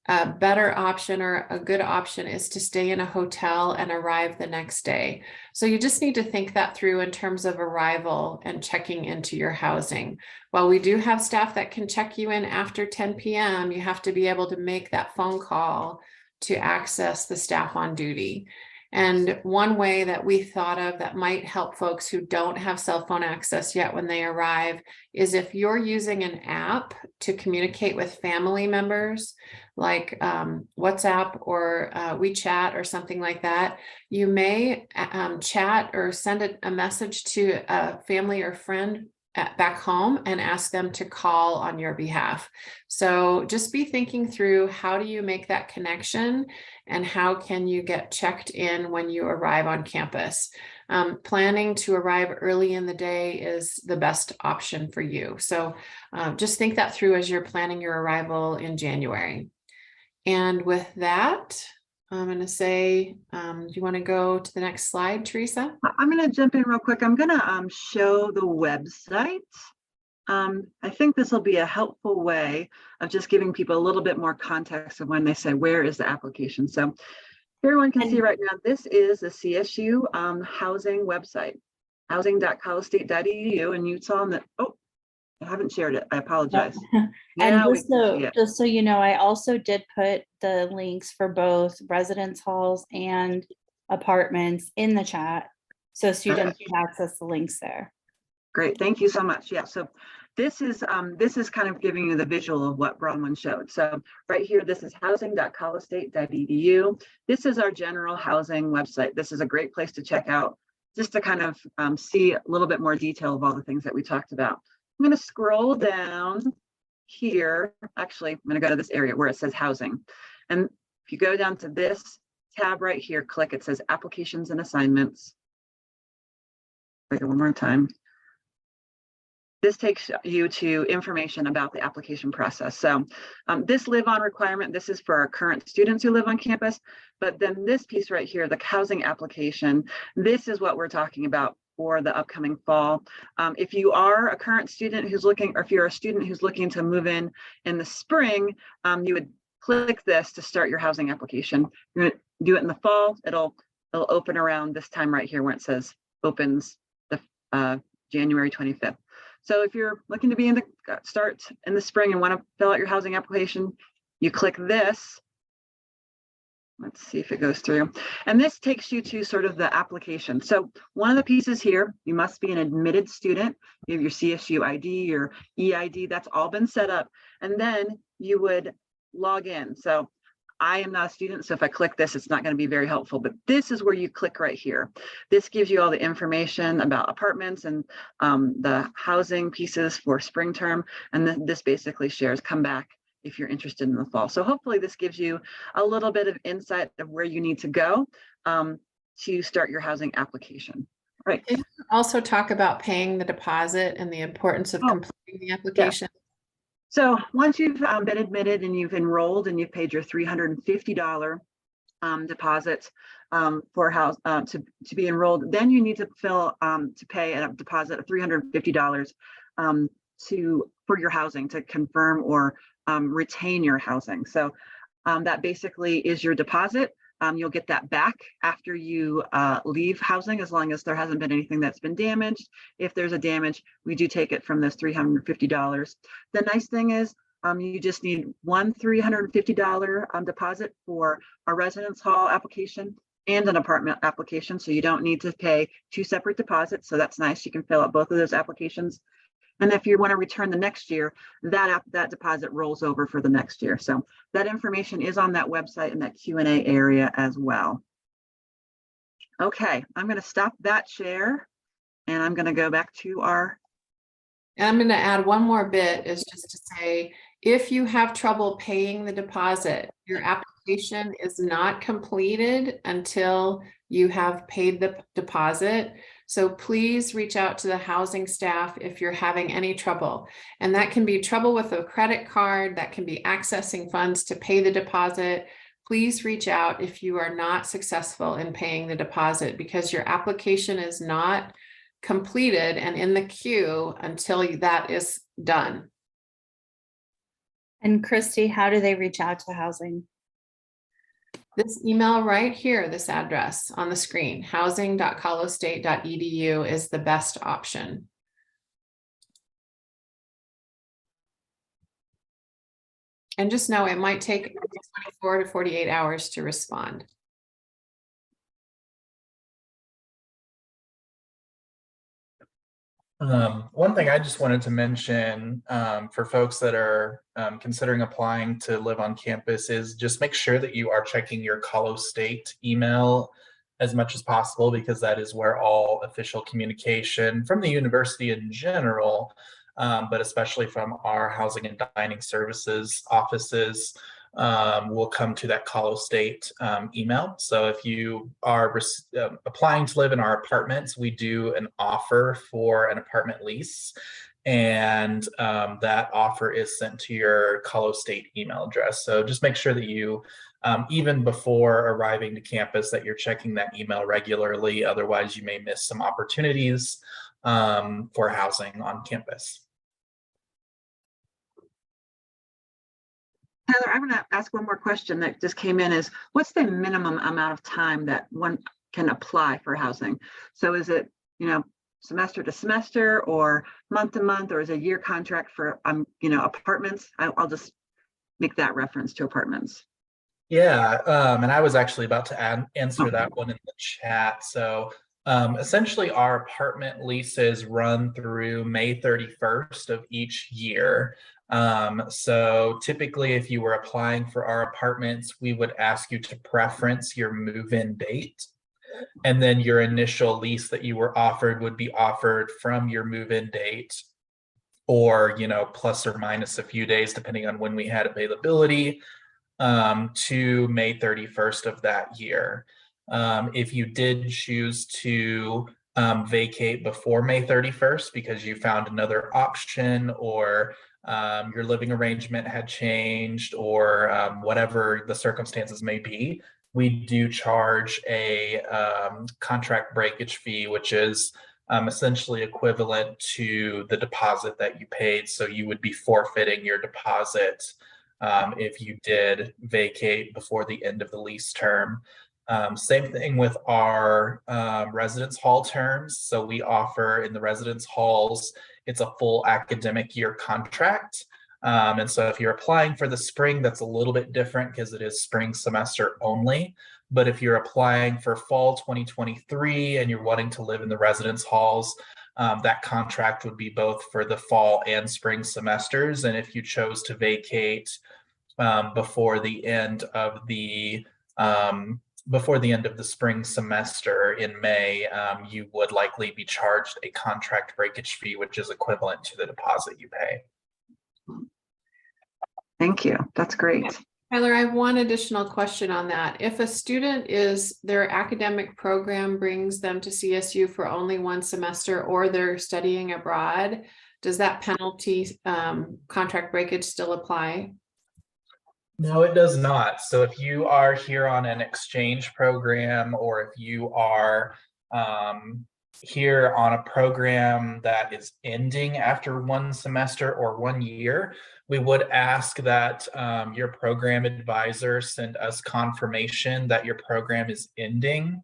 a better option, or a good option, is to stay in a hotel and arrive the next day. So you just need to think that through in terms of arrival and checking into your housing. While we do have staff that can check you in after 10 p.m., you have to be able to make that phone call to access the staff on duty. And one way that we thought of that might help folks who don't have cell phone access yet when they arrive is if you're using an app to communicate with family members, like WhatsApp or WeChat or something like that, you may chat or send a message to a family or friend back home and ask them to call on your behalf. So just be thinking through, how do you make that connection, and how can you get checked in when you arrive on campus? Planning to arrive early in the day is the best option for you. So just think that through as you're planning your arrival in January. And with that, I'm going to say, do you want to go to the next slide, Teresa? I'm going to jump in real quick. I'm going to show the website. I think this will be a helpful way of just giving people a little bit more context of when they say, where is the application? So everyone can see right now, this is the CSU housing website, housing.colostate.edu, and you saw that, oh, I haven't shared it. I apologize. And just so you know, I also did put the links for both residence halls and apartments in the chat, so students can access the links there. Great, thank you so much. Yeah, so this is kind of giving you the visual of what Bronwyn showed. So right here, this is housing.colostate.edu. This is our general housing website. This is a great place to check out, just to kind of see a little bit more detail of all the things that we talked about. I'm going to scroll down here. Actually, I'm going to go to this area where it says housing. And If you go down to this tab right here, click, it says applications and assignments. Click it one more time. This takes you to information about the application process. So this live on requirement, this is for our current students who live on campus, but then this piece right here, the housing application, this is what we're talking about for the upcoming fall. If you are a current student who's looking, or if you're a student who's looking to move in the spring, you would click this to start your housing application. You're gonna do it in the fall. It'll open around this time right here where it says opens the January 25th. So if you're looking to be in the start in the spring and want to fill out your housing application, you click this. Let's see if it goes through. And this takes you to sort of the application. So one of the pieces here, you must be an admitted student. You have your CSU ID, your EID, that's all been set up. And then you would log in. So I am not a student, so if I click this, it's not going to be very helpful, but this is where you click right here. This gives you all the information about apartments and the housing pieces for spring term. And then this basically shares, come back if you're interested in the fall. So hopefully this gives you a little bit of insight of where you need to go to start your housing application. Right. Can you also talk about paying the deposit and the importance of completing the application? Yeah. So once you've been admitted and you've enrolled and you've paid your $350 deposit for house to be enrolled, then you need to pay a deposit of $350 for your housing to confirm or retain your housing. So that basically is your deposit. You'll get that back after you leave housing, as long as there hasn't been anything that's been damaged. If there's a damage, we do take it from this $350. The nice thing is you just need one $350 deposit for a residence hall application and an apartment application. So you don't need to pay two separate deposits. So that's nice. You can fill out both of those applications. And if you want to return the next year, that deposit rolls over for the next year. So that information is on that website in that Q&A area as well. Okay, I'm going to stop that share and I'm going to go back to our. And I'm going to add one more bit, is just to say, if you have trouble paying the deposit, your application is not completed until you have paid the deposit. So please reach out to the housing staff if you're having any trouble. And that can be trouble with a credit card, that can be accessing funds to pay the deposit. Please reach out if you are not successful in paying the deposit, because your application is not completed and in the queue until that is done. And Christy, how do they reach out to housing? This email right here, this address on the screen, housing.colostate.edu, is the best option. And just know it might take 24 to 48 hours to respond. One thing I just wanted to mention for folks that are considering applying to live on campus is just make sure that you are checking your Colo State email as much as possible, because that is where all official communication from the university in general, but especially from our housing and dining services offices, will come to that Colo State email. So if you are applying to live in our apartments, we do an offer for an apartment lease, and that offer is sent to your Colo State email address. So just make sure that you, even before arriving to campus, that you're checking that email regularly. Otherwise, you may miss some opportunities for housing on campus. Tyler, I'm going to ask one more question that just came in, is what's the minimum amount of time that one can apply for housing? So is it, semester to semester or month to month, or is it a year contract for, apartments? I'll just make that reference to apartments. Yeah, and I was actually about to answer that one in the chat. So essentially our apartment leases run through May 31st of each year. So typically if you were applying for our apartments, we would ask you to preference your move-in date. And then your initial lease that you were offered would be offered from your move-in date, or, plus or minus a few days, depending on when we had availability. to May 31st of that year. If you did choose to vacate before May 31st because you found another option, or your living arrangement had changed, or whatever the circumstances may be, we do charge a contract breakage fee, which is essentially equivalent to the deposit that you paid. So you would be forfeiting your deposit if you did vacate before the end of the lease term. Same thing with our residence hall terms. So we offer in the residence halls, it's a full academic year contract. And so if you're applying for the spring, that's a little bit different because it is spring semester only. But if you're applying for fall 2023 and you're wanting to live in the residence halls, that contract would be both for the fall and spring semesters. And if you chose to vacate before the end of the spring semester in May, you would likely be charged a contract breakage fee, which is equivalent to the deposit you pay. Thank you. That's great. Tyler, I have one additional question on that. If a student their academic program brings them to CSU for only one semester, or they're studying abroad, does that penalty contract breakage still apply? No, it does not. So if you are here on an exchange program, or if you are here on a program that is ending after one semester or 1 year, we would ask that your program advisor send us confirmation that your program is ending.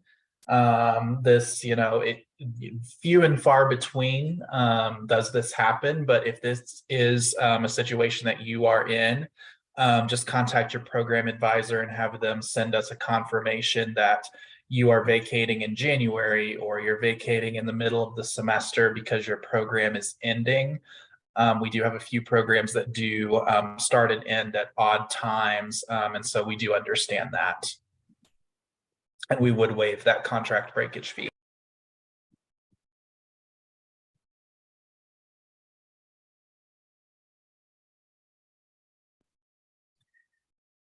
Few and far between does this happen, but if this is a situation that you are in, just contact your program advisor and have them send us a confirmation that you are vacating in January, or you're vacating in the middle of the semester because your program is ending. We do have a few programs that do start and end at odd times, and so we do understand that. And we would waive that contract breakage fee.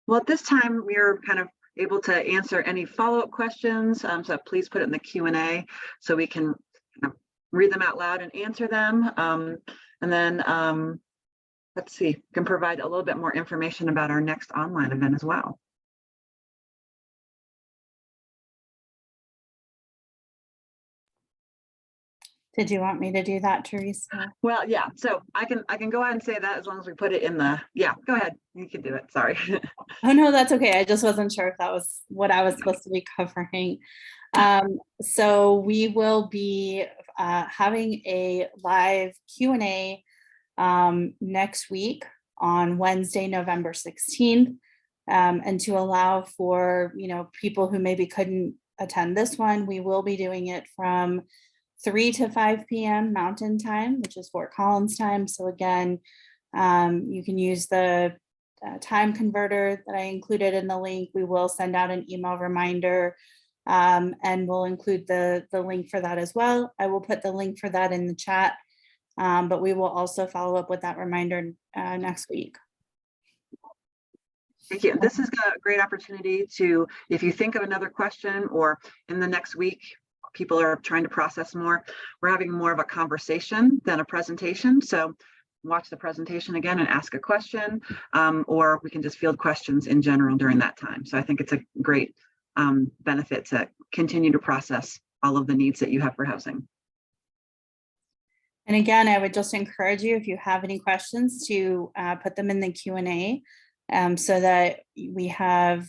Well, at this time, we're kind of able to answer any follow-up questions. So please put it in the Q&A so we can read them out loud and answer them. And then let's see, can provide a little bit more information about our next online event as well. Did you want me to do that, Teresa? Well, yeah, so I can go ahead and say that as long as we put it in the, yeah, go ahead. You can do it. Sorry. Oh, no, that's okay. I just wasn't sure if that was what I was supposed to be covering. So we will be having a live Q&A next week on Wednesday, November 16th. And to allow for, people who maybe couldn't attend this one, we will be doing it from 3 to 5 p.m. Mountain Time, which is Fort Collins time. So again, you can use the time converter that I included in the link. We will send out an email reminder, and we'll include the link for that as well. I will put the link for that in the chat, but we will also follow up with that reminder next week. Thank you. This is a great opportunity to, if you think of another question, or in the next week, people are trying to process more, we're having more of a conversation than a presentation. So watch the presentation again and ask a question, or we can just field questions in general during that time. So I think it's a great benefit to continue to process all of the needs that you have for housing. And again, I would just encourage you, if you have any questions, to put them in the Q&A so that we have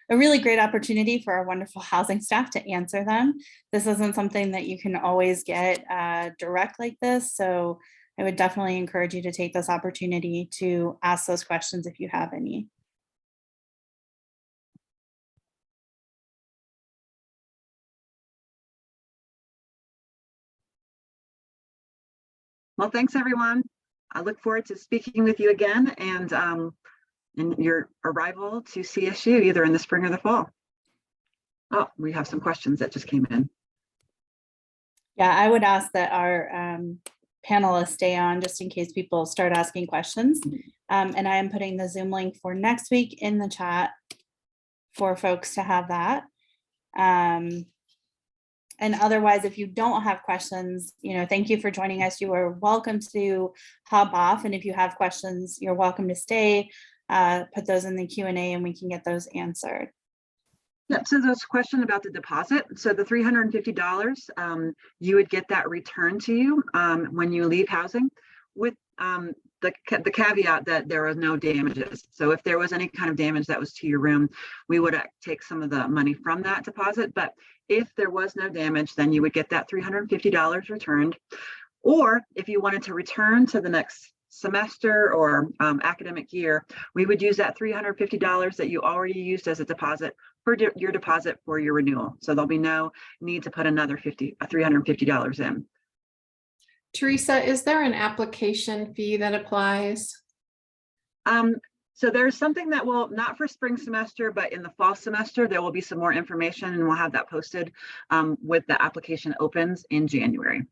a really great opportunity for our wonderful housing staff to answer them. This isn't something that you can always get direct like this. So I would definitely encourage you to take this opportunity to ask those questions if you have any. Well, thanks everyone. I look forward to speaking with you again, and in your arrival to CSU, either in the spring or the fall. Oh, we have some questions that just came in. Yeah, I would ask that our panelists stay on just in case people start asking questions. And I am putting the Zoom link for next week in the chat for folks to have that. And otherwise, if you don't have questions, thank you for joining us. You are welcome to hop off. And if you have questions, you're welcome to stay, put those in the Q&A and we can get those answered. Yep, so there's a question about the deposit. So the $350, you would get that returned to you when you leave housing, with the caveat that there are no damages. So if there was any kind of damage that was to your room, we would take some of the money from that deposit. But if there was no damage, then you would get that $350 returned. Or if you wanted to return to the next semester or academic year, we would use that $350 that you already used as a deposit for your deposit for your renewal. So there'll be no need to put another $350 in. Teresa, is there an application fee that applies? So there's something that will, not for spring semester, but in the fall semester, there will be some more information, and we'll have that posted with the application opens in January.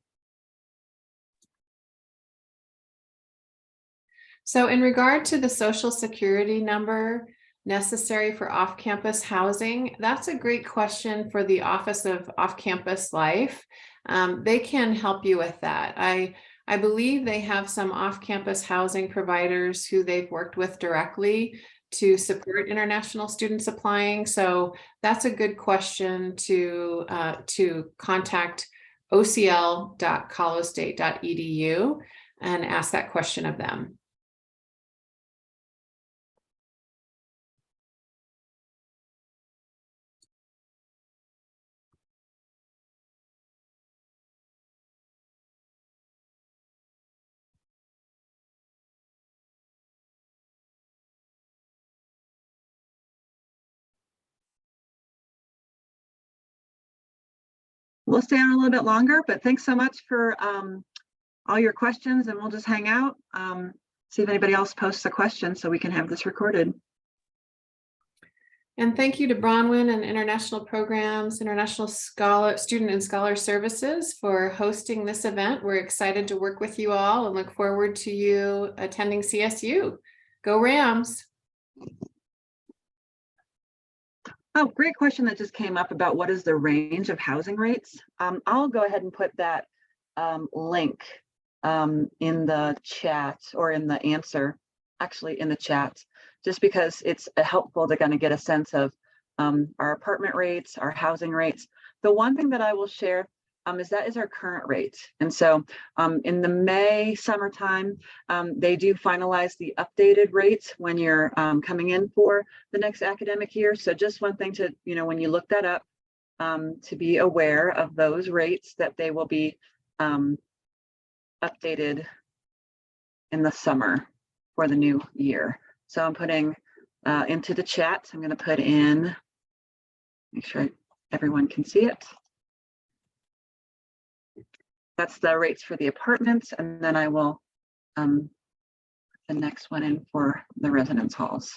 So in regard to the Social Security number necessary for off-campus housing, that's a great question for the Office of Off-Campus Life. They can help you with that. I believe they have some off-campus housing providers who they've worked with directly to support international students applying. So that's a good question to contact ocl.colostate.edu and ask that question of them. We'll stay on a little bit longer, but thanks so much for all your questions, and we'll just hang out, see if anybody else posts a question so we can have this recorded. And thank you to Bronwyn and International Programs, International Student and Scholar Services for hosting this event. We're excited to work with you all and look forward to you attending CSU. Go Rams! Oh, great question that just came up about what is the range of housing rates. I'll go ahead and put that link in the chat, or in the answer, actually in the chat, just because it's helpful to kind of get a sense of our apartment rates, our housing rates. The one thing that I will share is that is our current rate. And so in the May summertime, they do finalize the updated rates when you're coming in for the next academic year. So just one thing to, when you look that up, to be aware of those rates, that they will be updated in the summer for the new year. So I'm putting into the chat, I'm going to put in, make sure everyone can see it. That's the rates for the apartments, and then I will put the next one in for the residence halls.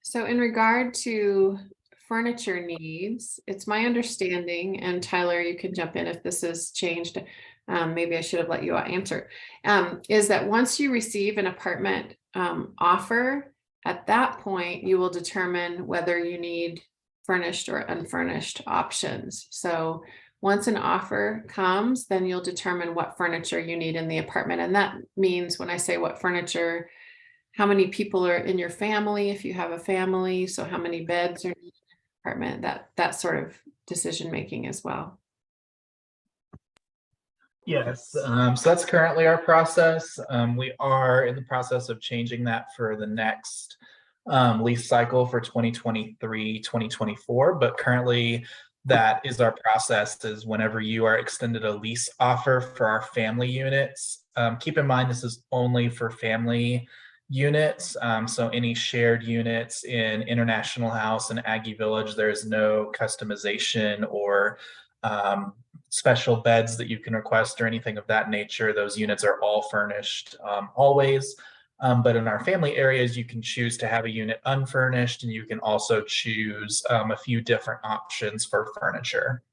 So in regard to furniture needs, it's my understanding, and Tyler, you can jump in if this has changed. Maybe I should have let you answer, is that once you receive an apartment offer, at that point, you will determine whether you need furnished or unfurnished options. So once an offer comes, then you'll determine what furniture you need in the apartment. And that means, when I say what furniture, how many people are in your family, if you have a family, so how many beds are in the apartment, that sort of decision making as well. Yes, so that's currently our process. We are in the process of changing that for the next lease cycle for 2023, 2024, but currently that is our process, is whenever you are extended a lease offer for our family units. Keep in mind, this is only for family units. So any shared units in International House and Aggie Village, there's no customization or special beds that you can request or anything of that nature. Those units are all furnished always. But in our family areas, you can choose to have a unit unfurnished, and you can also choose a few different options for furniture.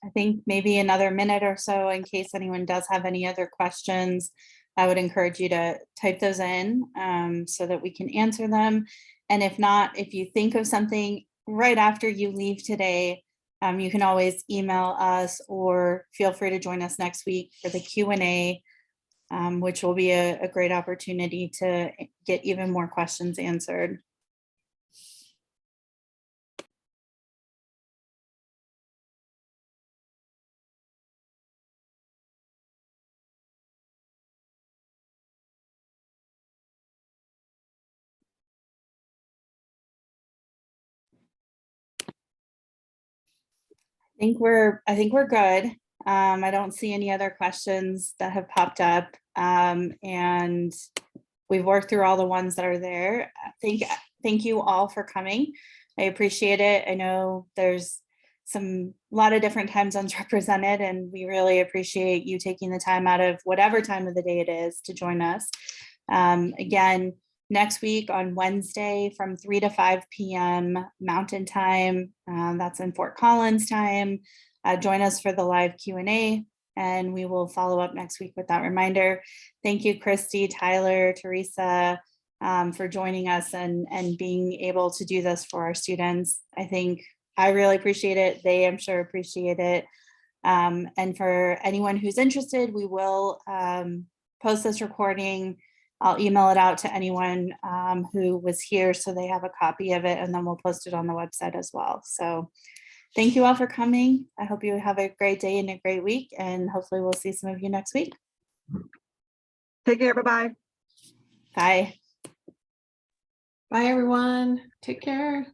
I think maybe another minute or so in case anyone does have any other questions. I would encourage you to type those in so that we can answer them. And if not, if you think of something right after you leave today, you can always email us or feel free to join us next week for the Q&A, which will be a great opportunity to get even more questions answered. I think we're good. I don't see any other questions that have popped up. And we've worked through all the ones that are there. Thank you all for coming. I appreciate it. I know there's a lot of different time zones represented, and we really appreciate you taking the time out of whatever time of the day it is to join us. Again, next week on Wednesday from 3 to 5 p.m. Mountain Time. That's in Fort Collins time. Join us for the live Q&A, and we will follow up next week with that reminder. Thank you, Christy, Tyler, Teresa, for joining us and being able to do this for our students. I really appreciate it. They, I'm sure, appreciate it. And for anyone who's interested, we will post this recording. I'll email it out to anyone who was here so they have a copy of it, and then we'll post it on the website as well. So thank you all for coming. I hope you have a great day and a great week, and hopefully we'll see some of you next week. Take care. Bye-bye. Bye. Bye, everyone. Take care.